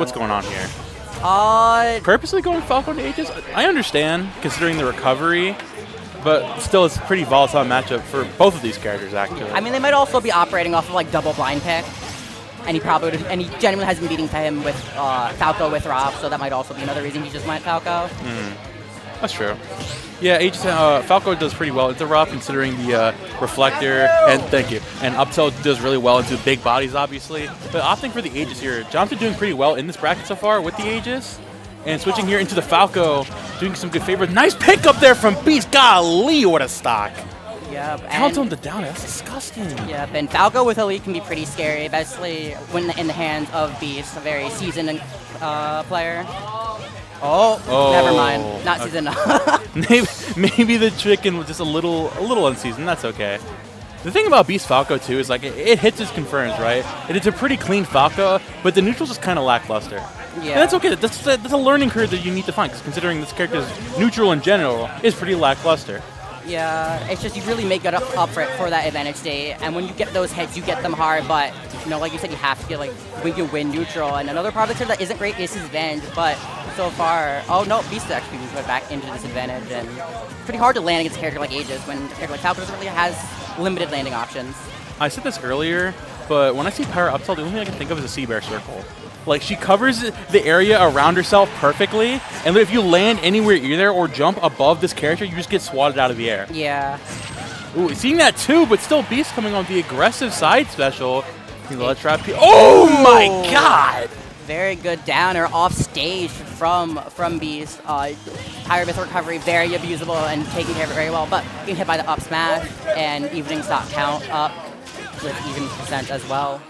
What's going on here? Purposely going Falco to Aegis? I understand, considering the recovery, but still it's a pretty volatile matchup for both of these characters, actually. I mean, they might also be operating off of, like, double blind pick, and he genuinely has been beating him with Falco with Rob, so that might also be another reason he just went Falco. That's true. Yeah, Aegis, Falco does pretty well into Rob, considering the reflector, and thank you. And up tilt does really well into big bodies, obviously. But opting for the Aegis here, Jonathan doing pretty well in this bracket so far with the Aegis. And switching here into the Falco, doing some good favor. Nice pick up there from Beast. Golly, what a stock. Yep. Count on the down. That's disgusting. Yep, and Falco with Elite can be pretty scary, especially when in the hands of Beast, a very seasoned player. Oh, never mind. Not seasoned. maybe the chicken was just a little unseasoned. That's okay. The thing about Beast Falco, too, is like it hits its confirms, right? And it's a pretty clean Falco, but the neutral's just kind of lackluster. Yeah. And that's okay. That's a learning curve that you need to find, because considering this character's neutral in general is pretty lackluster. Yeah, it's just you really make it up for that advantage state, and when you get those hits, you get them hard, but, you know, like you said, you have to get, like, when you win neutral, and another part of the that isn't great is his advantage, but so far, oh no, Beast is actually moved back into this advantage, and it's pretty hard to land against a character like Aegis when a character like Falco doesn't really has limited landing options. I said this earlier, but when I see power up tilt, the only thing I can think of is a sea bear circle. Like, she covers the area around herself perfectly, and if you land anywhere either or jump above this character, you just get swatted out of the air. Yeah. Ooh, seeing that too, but still Beast coming on the aggressive side special. Let's trap. Oh my god! Very good downer off stage from Beast. Higher myth recovery, very abusable and taking care of it very well, but being hit by the up smash and evening stock count up with even percent as well.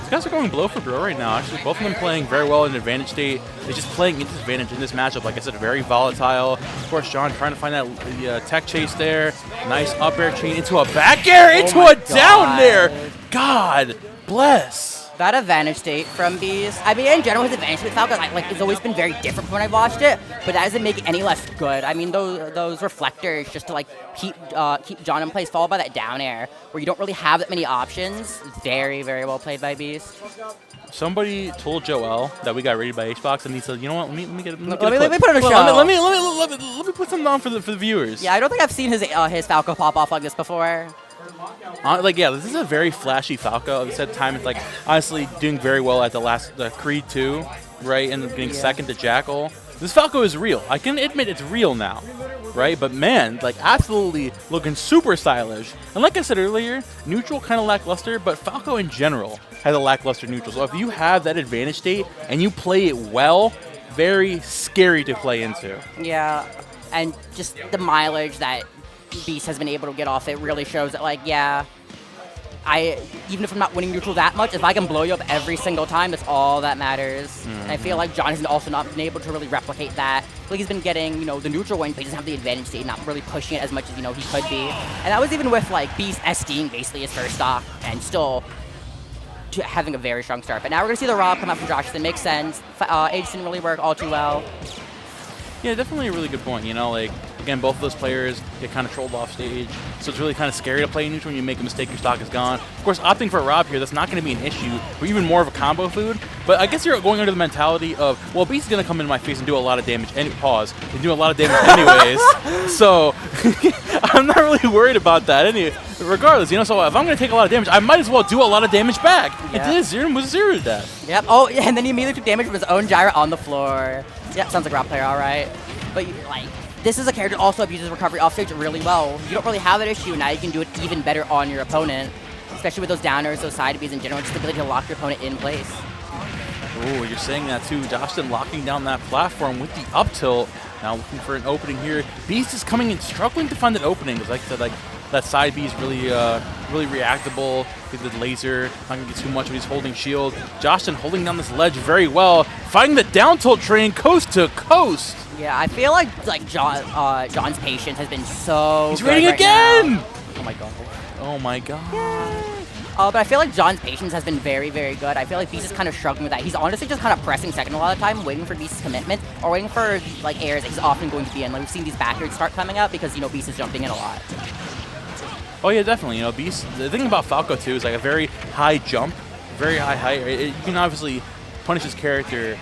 These guys are going blow for blow right now. Actually, both of them playing very well in advantage state. They're just playing into advantage in this matchup. Like I said, very volatile. Of course, John trying to find that tech chase there. Nice up air chain into a back air, into a down there. God bless. That advantage state from Beast. I mean, in general, his advantage state with Falco, it's always been very different from when I watched it, but that doesn't make it any less good. I mean, those reflectors just to like keep John in place, followed by that down air, where you don't really have that many options. Very, very well played by Beast. Somebody told Joel that we got rated by HBox, and he said, "You know what? Let me put it on a show. Let me put something on for the viewers." Yeah, I don't think I've seen his Falco pop off like this before. This is a very flashy Falco. At the same time, it's like honestly doing very well at the Creed 2, right, and getting second to Jackal. This Falco is real. I can admit it's real now, right? But man, like absolutely looking super stylish. And like I said earlier, neutral kind of lackluster, but Falco in general has a lackluster neutral. So if you have that advantage state and you play it well, very scary to play into. Yeah, and just the mileage that Beast has been able to get off it really shows that, like, yeah, even if I'm not winning neutral that much, if I can blow you up every single time, that's all that matters. And I feel like John has also not been able to really replicate that. Like, he's been getting, you know, the neutral win, but he doesn't have the advantage state, not really pushing it as much as, you know, he could be. And that was even with, like, Beast SDing basically his first stock and still having a very strong start. But now we're going to see the Rob come out from Joshathan. Makes sense. Aegis didn't really work all too well. Yeah, definitely a really good point. You know, like, again, both of those players get kind of trolled off stage, so it's really kind of scary to play neutral when you make a mistake, your stock is gone. Of course, opting for Rob here, that's not going to be an issue, or even more of a combo food, but I guess you're going under the mentality of, well, Beast is going to come in my face and do a lot of damage, and do a lot of damage anyways, so I'm not really worried about that regardless, you know, so if I'm going to take a lot of damage, I might as well do a lot of damage back. Yeah. It is zero death. Yep, oh, and then he immediately took damage from his own gyro on the floor. Yep, sounds like a Rob player, all right. But, like, this is a character that also abuses recovery off stage really well. You don't really have that issue, now you can do it even better on your opponent, especially with those downers, those side Bs in general, just the ability to lock your opponent in place. Oh, you're saying that too. Joshathan locking down that platform with the up tilt. Now looking for an opening here. Beast is coming in, struggling to find an opening. Because like I said, like that side B is really reactable. With the laser, not gonna get too much of he's holding shield. Joshathan holding down this ledge very well. Finding the down tilt train coast to coast. Yeah, I feel like John's patience has been so He's good raiding right again! Now. Oh my god. Oh my god. Yay. But I feel like John's patience has been very, very good. I feel like Beast is kind of struggling with that. He's honestly just kind of pressing second a lot of the time, waiting for Beast's commitment, or waiting for, like, airs that he's often going to be in. Like, we've seen these backwards start coming out because, you know, Beast is jumping in a lot. Oh yeah, definitely. You know, Beast, the thing about Falco too is like a very high jump, very high height. You can obviously punish his character.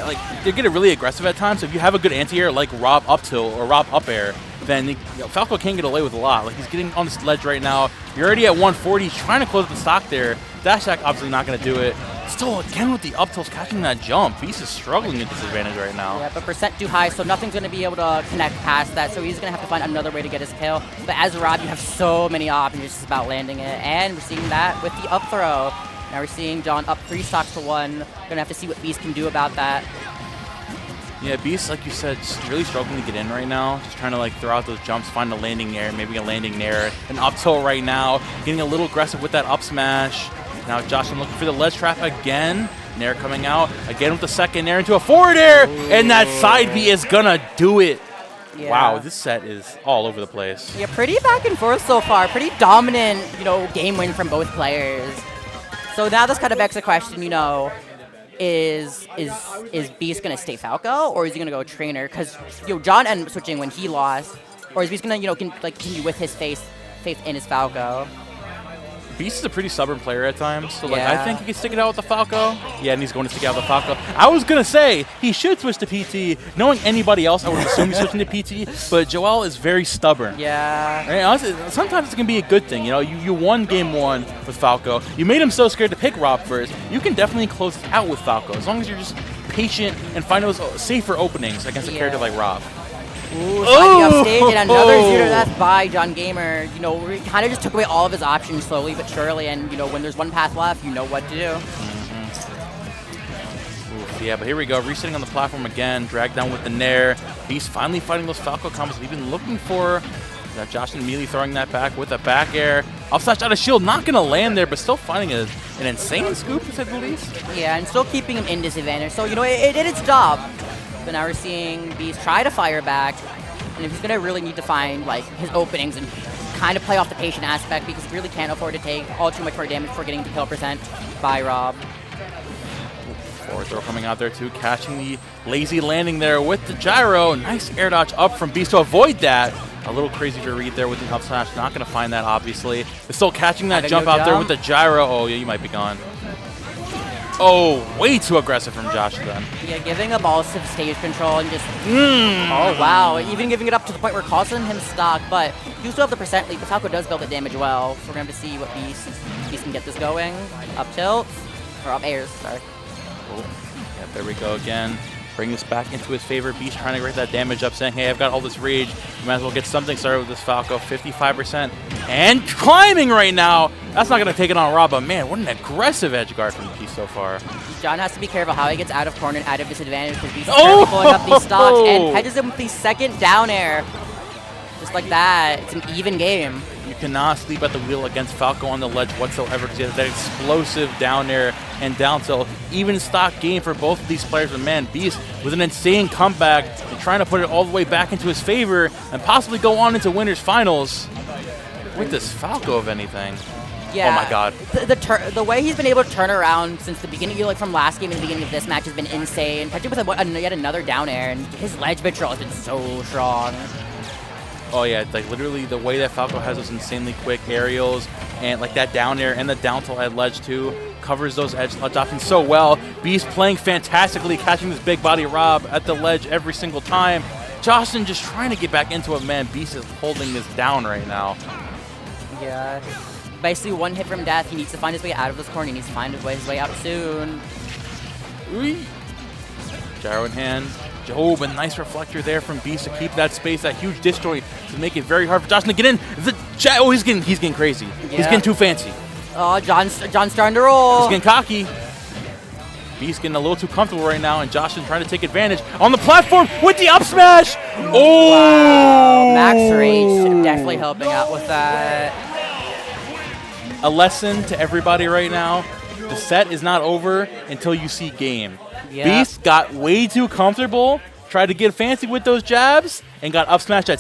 Like, they get really aggressive at times. So if you have a good anti-air like Rob up tilt or Rob up air, then Falco can't get away with a lot. Like, he's getting on this ledge right now. You're already at 140. He's trying to close the stock there. Dash attack obviously not going to do it. Still, again with the up tilts, catching that jump. Beast is struggling at disadvantage right now. Yeah, but percent too high, so nothing's going to be able to connect past that, so he's going to have to find another way to get his kill. But as Rob, you have so many options, it's just about landing it. And we're seeing that with the up throw. Now we're seeing John up 3 stocks to 1. Going to have to see what Beast can do about that. Yeah, Beast, like you said, just really struggling to get in right now. Just trying to like throw out those jumps, find a landing nair, maybe a landing nair. An up tilt right now, getting a little aggressive with that up smash. Now Joshathan looking for the ledge trap again. Nair coming out, again with the second nair into a forward air, and that side B is gonna do it. Yeah. Wow, this set is all over the place. Yeah, pretty back and forth so far. Pretty dominant, game win from both players. So now this kind of begs the question, is Beast gonna stay Falco or is he gonna go Trainer? Because John ended up switching when he lost, or is Beast gonna continue with his faith in his Falco? Beast is a pretty stubborn player at times, so like I think he can stick it out with the Falco. Yeah, and he's going to stick it out with the Falco. I was gonna say he should switch to PT. Knowing anybody else, I would assume he's switching to PT. But Joel is very stubborn. Yeah. Right? Honestly, sometimes it can be a good thing. You won game 1 with Falco. You made him so scared to pick Rob first. You can definitely close it out with Falco as long as you're just patient and find those safer openings against a character like Rob. Ooh, sliding off stage, and another 0 death by John Gamer. We kind of just took away all of his options slowly but surely, and when there's one path left, you know what to do. Oof, yeah, but here we go, resetting on the platform again, dragged down with the nair. Beast finally fighting those Falco combos we've been looking for. Joshathan immediately throwing that back with a back air. Up smash out of shield, not gonna land there, but still finding an insane scoop, to say the least. Yeah, and still keeping him in disadvantage. So, it did its job. But now we're seeing Beast try to fire back, and if he's going to really need to find his openings and kind of play off the patient aspect because he really can't afford to take all too much more damage before getting the kill percent by Rob. Forward throw coming out there too, catching the lazy landing there with the gyro. Nice air dodge up from Beast to avoid that. A little crazy to read there with the up smash. Not going to find that, obviously. But still catching that jump out there with the gyro. Oh, yeah, you might be gone. Oh, way too aggressive from Joshathan. Yeah, giving up all stage control and just... Oh, wow. Even giving it up to the point where causing him stock. But you still have the percent lead. The Falco does build the damage well. So we're going to have to see what Beast can get this going. Up tilt. Or up airs, sorry. Oh, yeah, there we go again. Bring this back into his favor. Beast trying to get that damage up, saying, hey, I've got all this rage. You might as well get something started with this Falco. 55%. And climbing right now. That's not going to take it on Rob, but man, what an aggressive edge guard from Beast so far. John has to be careful how he gets out of corner and out of disadvantage because Beast is currently pulling up these stocks and hedges him with the second down air. Just like that. It's an even game. You cannot sleep at the wheel against Falco on the ledge whatsoever because he has that explosive down air and down tilt. Even stock game for both of these players. But man, Beast with an insane comeback and trying to put it all the way back into his favor and possibly go on into winners finals with this Falco, if anything. Yeah. Oh my God. The way he's been able to turn around since the beginning, from last game and the beginning of this match has been insane. Particularly with yet another down air, and his ledge control has been so strong. Oh yeah, like literally the way that Falco has those insanely quick aerials and like that down air and the down tilt at ledge too, covers those edge options so well. Beast playing fantastically, catching this big body Rob at the ledge every single time. Joshathan just trying to get back into it, man. Beast is holding this down right now. Yeah. Basically one hit from death. He needs to find his way out of this corner. He needs to find his way out soon. Gyro in hand. Oh, but nice reflector there from Beast to keep that space, that huge destroy to make it very hard for Joshathan to get in. Oh, he's getting crazy. Yeah. He's getting too fancy. Oh, John's starting to roll. He's getting cocky. Beast getting a little too comfortable right now, and Joshathan trying to take advantage on the platform with the up smash. Oh, wow. Max Rage definitely helping out with that. A lesson to everybody right now: the set is not over until you see game. Yeah. Beast got way too comfortable, tried to get fancy with those jabs, and got up smashed at